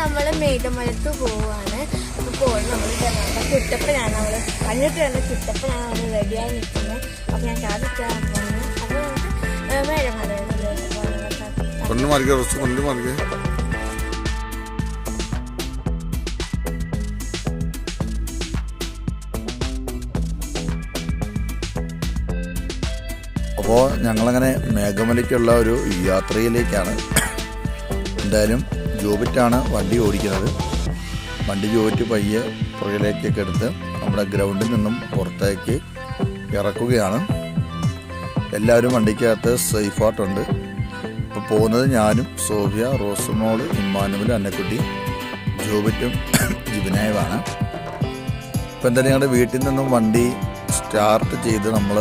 നമ്മൾ മേഘമലത്ത് പോവുകയാണ്. അപ്പോൾ പോകുന്നത് നമ്മൾ ചുറ്റപ്പനാണ്. നമ്മൾ കണ്ടിട്ട് തന്നെ ചുറ്റപ്പനാണ് നമ്മൾ റെഡിയായി നിൽക്കുന്നത്. അപ്പോൾ ഞാൻ ചാടിക്കാൻ പോകുന്നു. അപ്പോൾ നമുക്ക് മേഘമലയിലേക്ക് അപ്പോൾ ഞങ്ങളങ്ങനെ മേഘമലയ്ക്കുള്ള ഒരു യാത്രയിലേക്കാണ്. എന്തായാലും ജോബിറ്റാണ് വണ്ടി ഓടിക്കുന്നത്. വണ്ടി ജോബിറ്റ് പയ്യെ പുറകിലേക്കൊക്കെ എടുത്ത് നമ്മുടെ ഗ്രൗണ്ടിൽ നിന്നും പുറത്തേക്ക് ഇറക്കുകയാണ്. എല്ലാവരും വണ്ടിക്കകത്ത് സേഫായിട്ടുണ്ട്. ഇപ്പോൾ പോകുന്നത് ഞാനും സോഫിയ, റോസുമോൾ, ഇമ്മാനുവൽ, അന്നക്കുട്ടി, ജോബിറ്റും ജിബിനായുമാണ്. ഇപ്പം എന്തായാലും ഞങ്ങളുടെ വീട്ടിൽ നിന്നും വണ്ടി സ്റ്റാർട്ട് ചെയ്ത് നമ്മൾ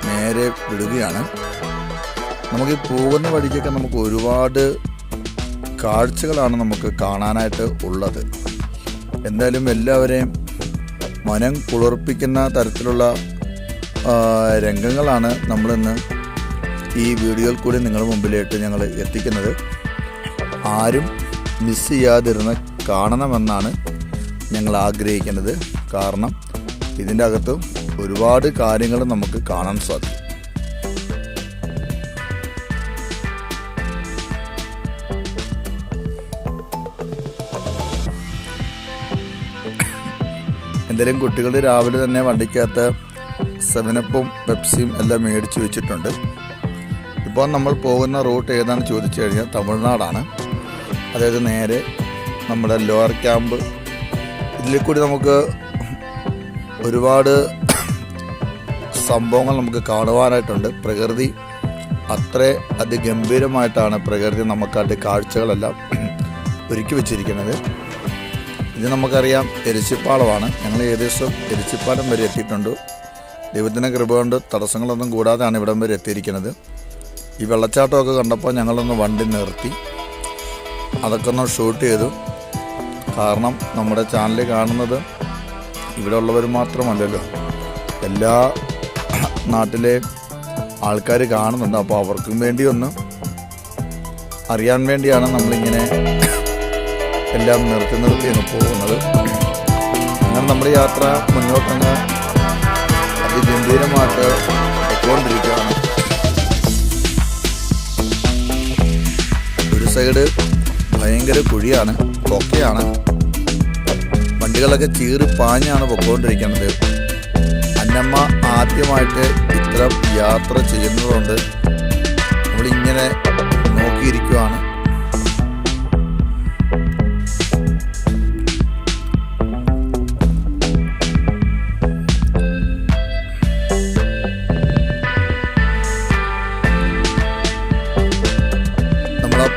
നേരെ വിടുകയാണ്. നമുക്ക് ഈ പോകുന്ന വഴിക്കൊക്കെ നമുക്ക് ഒരുപാട് കാഴ്ചകളാണ് നമുക്ക് കാണാനായിട്ട് ഉള്ളത്. എന്തായാലും എല്ലാവരെയും മനം കുളിർപ്പിക്കുന്ന തരത്തിലുള്ള രംഗങ്ങളാണ് നമ്മളിന്ന് ഈ വീഡിയോയിൽ കൂടി നിങ്ങളുടെ മുമ്പിലായിട്ട് ഞങ്ങൾ എത്തിക്കുന്നത്. ആരും മിസ് ചെയ്യാതിരുന്ന് കാണണമെന്നാണ് ഞങ്ങൾ ആഗ്രഹിക്കുന്നത്. കാരണം ഇതിൻ്റെ അകത്ത് ഒരുപാട് കാര്യങ്ങൾ നമുക്ക് കാണാൻ സാധിക്കും. എന്തായാലും കുട്ടികൾ രാവിലെ തന്നെ വണ്ടിക്കകത്ത് 7-Upഉം പെപ്സിയും എല്ലാം മേടിച്ച് വെച്ചിട്ടുണ്ട്. ഇപ്പോൾ നമ്മൾ പോകുന്ന റൂട്ട് ഏതാണെന്ന് ചോദിച്ചു കഴിഞ്ഞാൽ തമിഴ്നാടാണ്. അതായത് നേരെ നമ്മുടെ ലോവർ ക്യാമ്പ്. ഇതിൽ കൂടി നമുക്ക് ഒരുപാട് സംഭവങ്ങൾ നമുക്ക് കാണുവാനായിട്ടുണ്ട്. പ്രകൃതി അത്ര അതിഗംഭീരമായിട്ടാണ് പ്രകൃതി നമുക്കായിട്ട് കാഴ്ചകളെല്ലാം ഒരുക്കി വെച്ചിരിക്കുന്നത്. ഇത് നമുക്കറിയാം എരിച്ചിപ്പാളമാണ്. ഞങ്ങൾ ഏകദേശം എരിച്ചിപ്പാലം വരെ എത്തിയിട്ടുണ്ട്. ദൈവത്തിൻ്റെ കൃപ കൊണ്ട് തടസ്സങ്ങളൊന്നും കൂടാതെയാണ് ഇവിടം വരെ എത്തിയിരിക്കുന്നത്. ഈ വെള്ളച്ചാട്ടമൊക്കെ കണ്ടപ്പോൾ ഞങ്ങളൊന്ന് വണ്ടി നിർത്തി അതൊക്കെ ഒന്ന് ഷൂട്ട് ചെയ്തു. കാരണം നമ്മുടെ ചാനൽ കാണുന്നത് ഇവിടെ ഉള്ളവർ മാത്രമല്ലല്ലോ, എല്ലാ നാട്ടിലെ ആൾക്കാർ കാണുന്നുണ്ട്. അപ്പോൾ അവർക്കും വേണ്ടി ഒന്ന് അറിയാൻ വേണ്ടിയാണ് നമ്മളിങ്ങനെ എല്ലാം നിർത്തി അങ്ങ് പോകുന്നത്. അങ്ങനെ നമ്മുടെ യാത്ര മുന്നോട്ടങ്ങ് അതിഗംഭീരമായിട്ട് പോയിക്കൊണ്ടിരിക്കുകയാണ്. ഒരു സൈഡ് ഭയങ്കര കുഴിയാണ്, കൊക്കയാണ്. വണ്ടികളൊക്കെ ചീറി പാഞ്ഞാണ് പൊയ്ക്കൊണ്ടിരിക്കുന്നത്. അന്നമ്മ ആദ്യമായിട്ട് ഇത്തരം യാത്ര ചെയ്യുന്നതുകൊണ്ട് നമ്മളിങ്ങനെ നോക്കിയിരിക്കുകയാണ്.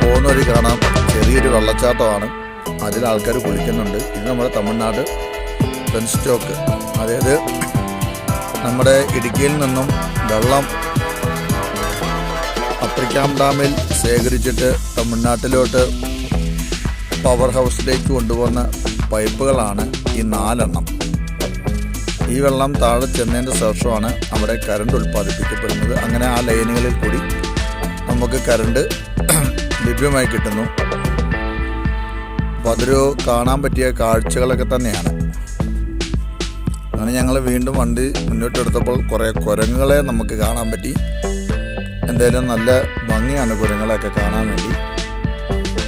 പോകുന്ന വഴി കാണാം ചെറിയൊരു വെള്ളച്ചാട്ടമാണ്. അതിൽ ആൾക്കാർ കുളിക്കുന്നുണ്ട്. ഇത് നമ്മുടെ തമിഴ്നാട് പെൻസ്റ്റോക്ക്, അതായത് നമ്മുടെ ഇടുക്കിയിൽ നിന്നും വെള്ളം അപ്രിക്കാം ഡാമിൽ ശേഖരിച്ചിട്ട് തമിഴ്നാട്ടിലോട്ട് പവർ ഹൗസിലേക്ക് കൊണ്ടുപോകുന്ന പൈപ്പുകളാണ് ഈ 4 ഈ വെള്ളം താഴെ ചെന്നതിൻ്റെ ശേഷമാണ് അവിടെ കറണ്ട് ഉൽപ്പാദിപ്പിക്കപ്പെടുന്നത്. അങ്ങനെ ആ ലൈനുകളിൽ കൂടി നമുക്ക് കറണ്ട് ലഭ്യമായി കിട്ടുന്നു. അപ്പോൾ അതൊരു കാണാൻ പറ്റിയ കാഴ്ചകളൊക്കെ തന്നെയാണ്. അങ്ങനെ ഞങ്ങൾ വീണ്ടും വണ്ടി മുന്നോട്ടെടുത്തപ്പോൾ കുറേ കുരങ്ങുകളെ നമുക്ക് കാണാൻ പറ്റി. എന്തായാലും നല്ല ഭംഗിയാണ് കുരങ്ങുകളെയൊക്കെ കാണാൻ വേണ്ടി.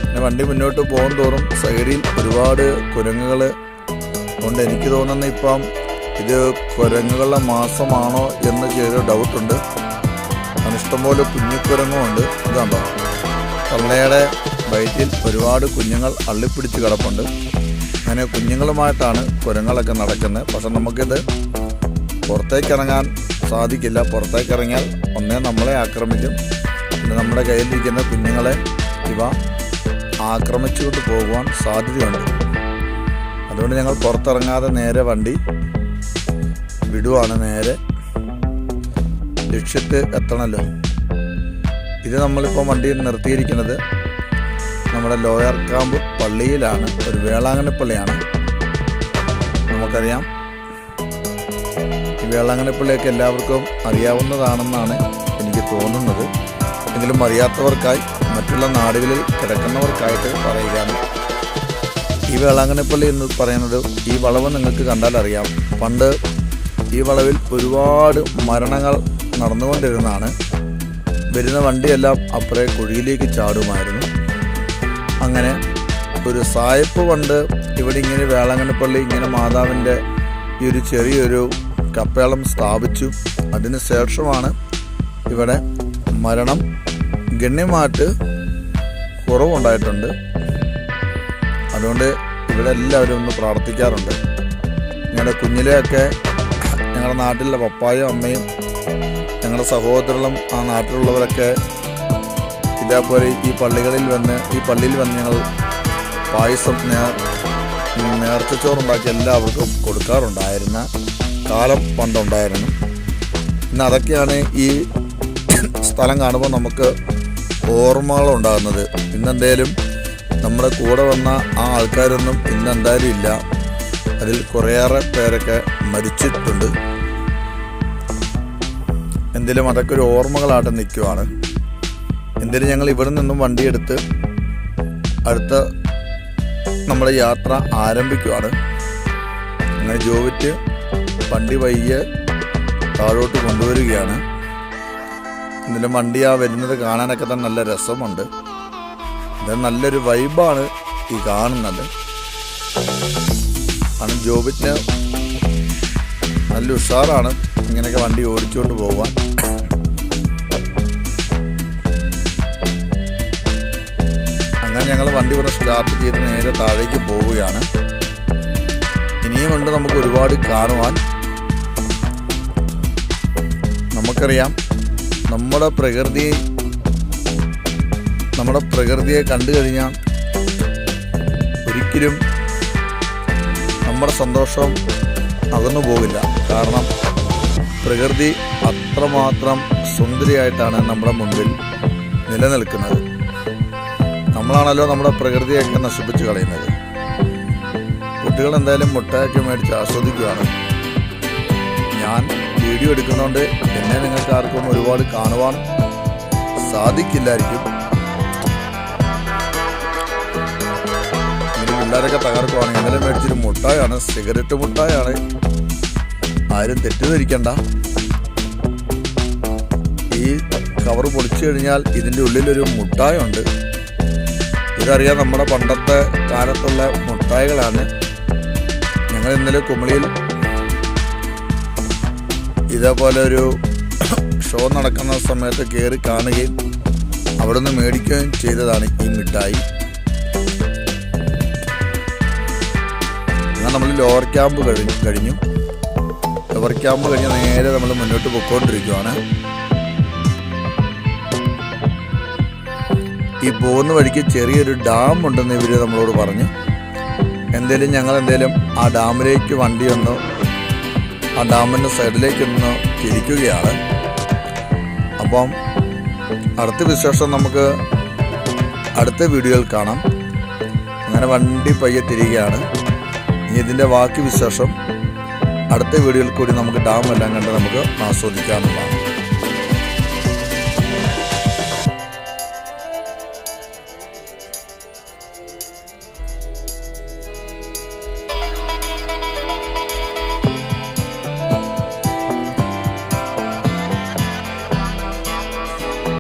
പിന്നെ വണ്ടി മുന്നോട്ട് പോകും തോറും സൈഡിൽ ഒരുപാട് കുരങ്ങുകൾ കൊണ്ട് എനിക്ക് തോന്നുന്ന ഇപ്പം ഇത് കുരങ്ങുകളുടെ മാസമാണോ എന്ന് ചെറിയൊരു ഡൗട്ടുണ്ട്. ഇഷ്ടംപോലെ കുഞ്ഞിക്കുരങ്ങുമുണ്ട്. ഇതാണ്ടോ തള്ളയുടെ വയറ്റിൽ ഒരുപാട് കുഞ്ഞുങ്ങൾ അള്ളിപ്പിടിച്ച് കിടപ്പുണ്ട്. അങ്ങനെ കുഞ്ഞുങ്ങളുമായിട്ടാണ് കുരങ്ങളൊക്കെ നടക്കുന്നത്. പക്ഷെ നമുക്കിത് പുറത്തേക്കിറങ്ങാൻ സാധിക്കില്ല. പുറത്തേക്കിറങ്ങിയാൽ ഒന്നേ നമ്മളെ ആക്രമിക്കും, പിന്നെ നമ്മുടെ കയ്യിലിരിക്കുന്ന കുഞ്ഞുങ്ങളെ ഇവ ആക്രമിച്ചുകൊണ്ട് പോകുവാൻ സാധ്യതയുണ്ട്. അതുകൊണ്ട് ഞങ്ങൾ പുറത്തിറങ്ങാതെ നേരെ വണ്ടി വിടുവാണ്. നേരെ ലക്ഷ്യത്ത് എത്തണമല്ലോ. ഇത് നമ്മളിപ്പോൾ വണ്ടി നിർത്തിയിരിക്കുന്നത് നമ്മുടെ ലോയർ ക്യാമ്പ് പള്ളിയിലാണ്. ഒരു വേളാങ്കണ്ണി പള്ളിയാണ്. നമുക്കറിയാം ഈ വേളാങ്കണ്ണി പള്ളിയൊക്കെ എല്ലാവർക്കും അറിയാവുന്നതാണെന്നാണ് എനിക്ക് തോന്നുന്നത്. എങ്കിലും അറിയാത്തവർക്കായി മറ്റുള്ള നാടുകളിൽ കിടക്കുന്നവർക്കായിട്ട് പറയുകയാണ്. ഈ വേളാങ്കണ്ണിപ്പള്ളി എന്ന് പറയുന്നത്, ഈ വളവ് നിങ്ങൾക്ക് കണ്ടാലറിയാം, പണ്ട് ഈ വളവിൽ ഒരുപാട് മരണങ്ങൾ നടന്നുകൊണ്ടിരുന്നതാണ്. വരുന്ന വണ്ടിയെല്ലാം അപ്പുറേ കുഴിയിലേക്ക് ചാടുമായിരുന്നു. അങ്ങനെ ഒരു സായിപ്പ് പണ്ട് ഇവിടെ ഇങ്ങനെ വേളാങ്കണ്ണിപ്പള്ളി ഇങ്ങനെ മാതാവിൻ്റെ ഈ ഒരു ചെറിയൊരു കപ്പേളം സ്ഥാപിച്ചു. അതിന് ശേഷമാണ് ഇവിടെ മരണം ഗണ്യമായിട്ട് കുറവുണ്ടായിട്ടുണ്ട്. അതുകൊണ്ട് ഇവിടെ എല്ലാവരും ഒന്ന് പ്രാർത്ഥിക്കാറുണ്ട്. ഞങ്ങളുടെ കുഞ്ഞിലെയൊക്കെ ഞങ്ങളുടെ നാട്ടിലെ പപ്പായും അമ്മയും ഞങ്ങളുടെ സഹോദരങ്ങളും ആ നാട്ടിലുള്ളവരൊക്കെ ഇതേപോലെ ഈ പള്ളിയിൽ വന്ന് ഞങ്ങൾ പായസം നേർച്ചച്ചോറുണ്ടാക്കി എല്ലാവർക്കും കൊടുക്കാറുണ്ടായിരുന്ന കാലം പണ്ടുണ്ടായിരുന്നു. ഇന്ന് അതൊക്കെയാണ് ഈ സ്ഥലം കാണുമ്പോൾ നമുക്ക് ഓർമ്മകളുണ്ടാകുന്നത്. ഇന്നെന്തേലും നമ്മുടെ കൂടെ വന്ന ആ ആൾക്കാരൊന്നും ഇന്നെന്തായാലും ഇല്ല. അതിൽ കുറേയേറെ പേരൊക്കെ മരിച്ചിട്ടുണ്ട്. എന്തേലും അതൊക്കെ ഒരു ഓർമ്മകളായിട്ട് നിൽക്കുവാണ്. എന്തേലും ഞങ്ങൾ ഇവിടെ നിന്നും വണ്ടിയെടുത്ത് അടുത്ത നമ്മുടെ യാത്ര ആരംഭിക്കുവാണ്. അങ്ങനെ ജോവിറ്റ് വണ്ടി വയ്യെ താഴോട്ട് കൊണ്ടുവരികയാണ്. എന്തെങ്കിലും വണ്ടി വരുന്നത് കാണാനൊക്കെ തന്നെ നല്ല രസമുണ്ട്. ഇത് നല്ലൊരു വൈബാണ് ഈ കാണുന്നത്. കാരണം ജോബിറ്റിന് നല്ല ഉഷാറാണ് ഇങ്ങനെയൊക്കെ വണ്ടി ഓടിച്ചുകൊണ്ട് പോകാൻ. അങ്ങനെ ഞങ്ങൾ വണ്ടി ഇവിടെ സ്റ്റാർട്ട് ചെയ്ത് നേരെ താഴേക്ക് പോവുകയാണ്. ഇനിയും ഉണ്ട് നമുക്ക് ഒരുപാട് കാണുവാൻ. നമുക്കറിയാം, നമ്മുടെ പ്രകൃതിയെ കണ്ടു കഴിഞ്ഞാൽ ഒരിക്കലും നമ്മുടെ സന്തോഷം അകന്നു പോകില്ല. കാരണം പ്രകൃതി അത്രമാത്രം സുന്ദരിയായിട്ടാണ് നമ്മുടെ മുമ്പിൽ നിലനിൽക്കുന്നത്. നമ്മളാണല്ലോ നമ്മുടെ പ്രകൃതിയൊക്കെ നശിപ്പിച്ച് കളയുന്നത്. കുട്ടികൾ എന്തായാലും മുട്ടയൊക്കെ മേടിച്ച് ആസ്വദിക്കുകയാണ്. ഞാൻ വീഡിയോ എടുക്കുന്നതുകൊണ്ട് എന്നെ നിങ്ങൾക്ക് ആർക്കും ഒരുപാട് കാണുവാൻ സാധിക്കില്ലായിരിക്കും. പിള്ളേരൊക്കെ തകർക്കുവാണ്. ഇന്നലെ മേടിച്ചൊരു മുട്ടായാണ്, സിഗരറ്റ് മുട്ടായാണ്. ആരും തെറ്റിദ്ധരിക്കണ്ട. ഈ കവർ പൊളിച്ചു കഴിഞ്ഞാൽ ഇതിൻ്റെ ഉള്ളിലൊരു മുട്ടായുണ്ട്. ഇതറിയാം, നമ്മുടെ പണ്ടത്തെ കാലത്തുള്ള മുട്ടായികളാണ്. ഞങ്ങൾ ഇന്നലെ കുമളിയിൽ ഇതേപോലെ ഒരു ഷോ നടക്കുന്ന സമയത്ത് കയറി കാണുകയും അവിടെ നിന്ന് മേടിക്കുകയും ചെയ്തതാണ് ഈ മിഠായി. എന്നാൽ നമ്മൾ ലോവർ ക്യാമ്പ് കഴിഞ്ഞു. ലോവർ ക്യാമ്പ് കഴിഞ്ഞ് നേരെ നമ്മൾ മുന്നോട്ട് പോയിക്കൊണ്ടിരിക്കുകയാണ്. ഈ പോകുന്ന വഴിക്ക് ചെറിയൊരു ഡാം ഉണ്ടെന്ന് ഇവർ നമ്മളോട് പറഞ്ഞു. ഞങ്ങൾ ആ ഡാമിലേക്ക് വണ്ടി ഒന്ന് ആ ഡാമിൻ്റെ സൈഡിലേക്കൊന്ന് തിരിക്കുകയാണ്. അപ്പം അടുത്ത വിശേഷം നമുക്ക് അടുത്ത വീഡിയോയിൽ കാണാം. അങ്ങനെ വണ്ടി പയ്യെ തിരികെയാണ്. ഇനി ഇതിൻ്റെ ബാക്കി വിശേഷം അടുത്ത വീഡിയോയിൽ കൂടി നമുക്ക് ഡാം എല്ലാം കണ്ട് നമുക്ക് ആസ്വദിക്കാവുന്നതാണ്.